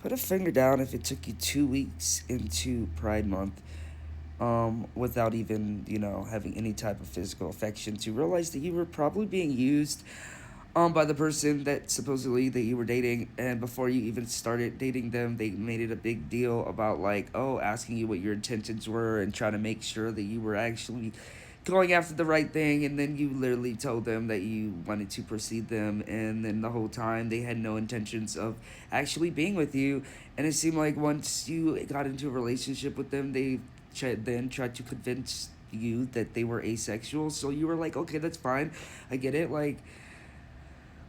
Put a finger down if it took you 2 weeks into Pride Month, without even, having any type of physical affection, to realize that you were probably being used by the person that supposedly that you were dating. And before you even started dating them, they made it a big deal about, like, oh, asking you what your intentions were and trying to make sure that you were actually going after the right thing. And then you literally told them that you wanted to proceed them, and then the whole time they had no intentions of actually being with you. And it seemed like once you got into a relationship with them, they then tried to convince you that they were asexual. So you were like, okay, that's fine, I get it, like,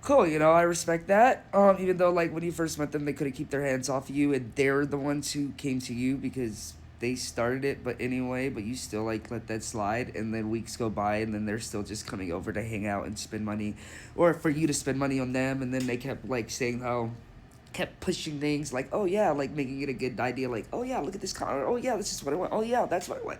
cool, I respect that. Even though, like, when you first met them, they couldn't keep their hands off you, and they're the ones who came to you because they started it. But anyway, but you still, like, let that slide, and then weeks go by, and then they're still just coming over to hang out and spend money, or for you to spend money on them. And then they kept, like, saying how, kept pushing things like, oh yeah, like making it a good idea, like, oh yeah, look at this car, oh yeah, this is what I want, oh yeah, that's what I want,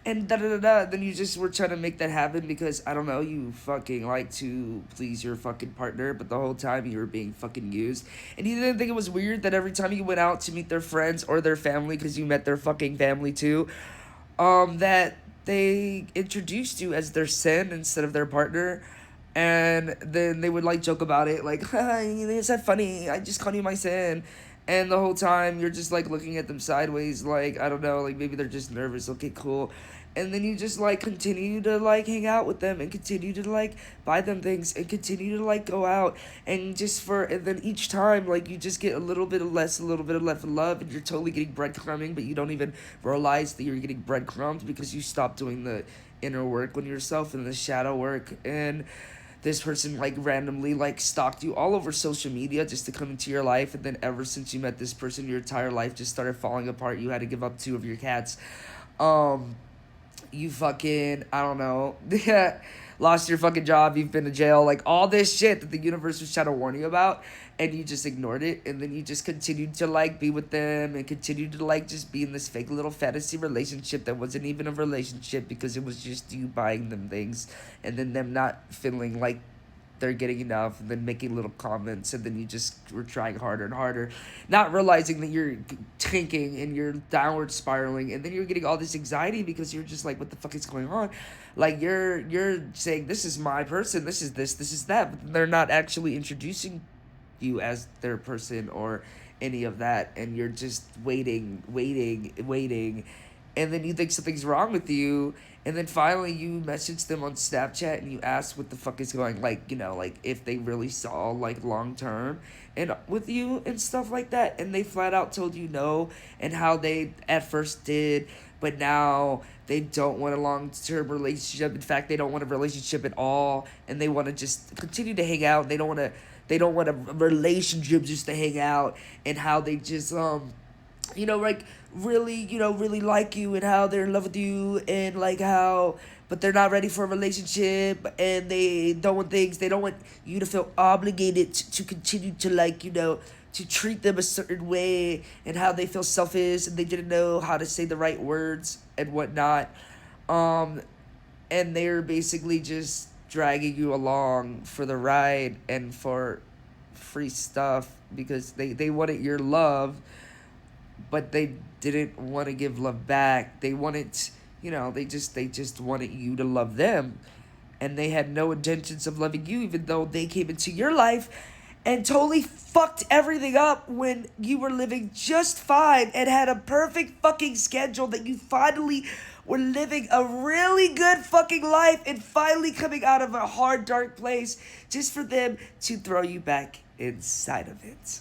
and da da da da. Then you just were trying to make that happen because, I don't know, you fucking like to please your fucking partner, but the whole time you were being fucking used. And you didn't think it was weird that every time you went out to meet their friends or their family, because you met their fucking family too, that they introduced you as their sin instead of their partner. And then they would, like, joke about it, like, is that funny, I just called you my sin. And the whole time you're just, like, looking at them sideways, like, I don't know, like, maybe they're just nervous, okay, cool. And then you just, like, continue to, like, hang out with them, and continue to, like, buy them things, and continue to, like, go out. And then each time, like, you just get a little bit of less, a little bit of less love, and you're totally getting breadcrumbing, but you don't even realize that you're getting breadcrumbed because you stopped doing the inner work on yourself and the shadow work. And this person, like, randomly, like, stalked you all over social media just to come into your life. And then ever since you met this person, your entire life just started falling apart. You had to give up two of your cats. um you fucking, I don't know, lost your fucking job, you've been to jail, like, all this shit that the universe was trying to warn you about, and you just ignored it. And then you just continued to, like, be with them, and continued to, like, just be in this fake little fantasy relationship that wasn't even a relationship, because it was just you buying them things, and then them not feeling like they're getting enough, and then making little comments, and then you just were trying harder and harder, not realizing that you're tanking and you're downward spiraling. And then you're getting all this anxiety because you're just like, what the fuck is going on? Like, you're saying, this is my person, this is this is that, but they're not actually introducing you as their person or any of that. And you're just waiting, and then you think something's wrong with you. And then finally you message them on Snapchat, and you ask what the fuck is going, like, like, if they really saw, like, long term and with you and stuff like that. And they flat out told you no, and how they at first did, but now they don't want a long term relationship. In fact, they don't want a relationship at all, and they want to just continue to hang out. They don't want a relationship just to hang out. And how they just, like, really, really like you, and how they're in love with you, and, like, how, but they're not ready for a relationship, and they don't want you to feel obligated to continue to, like, to treat them a certain way, and how they feel selfish, and they didn't know how to say the right words and whatnot. Um, and they're basically just dragging you along for the ride and for free stuff, because they wanted your love, but they didn't want to give love back. They wanted, they just wanted you to love them, and they had no intentions of loving you, even though they came into your life and totally fucked everything up when you were living just fine and had a perfect fucking schedule, that you finally were living a really good fucking life, and finally coming out of a hard, dark place, just for them to throw you back inside of it.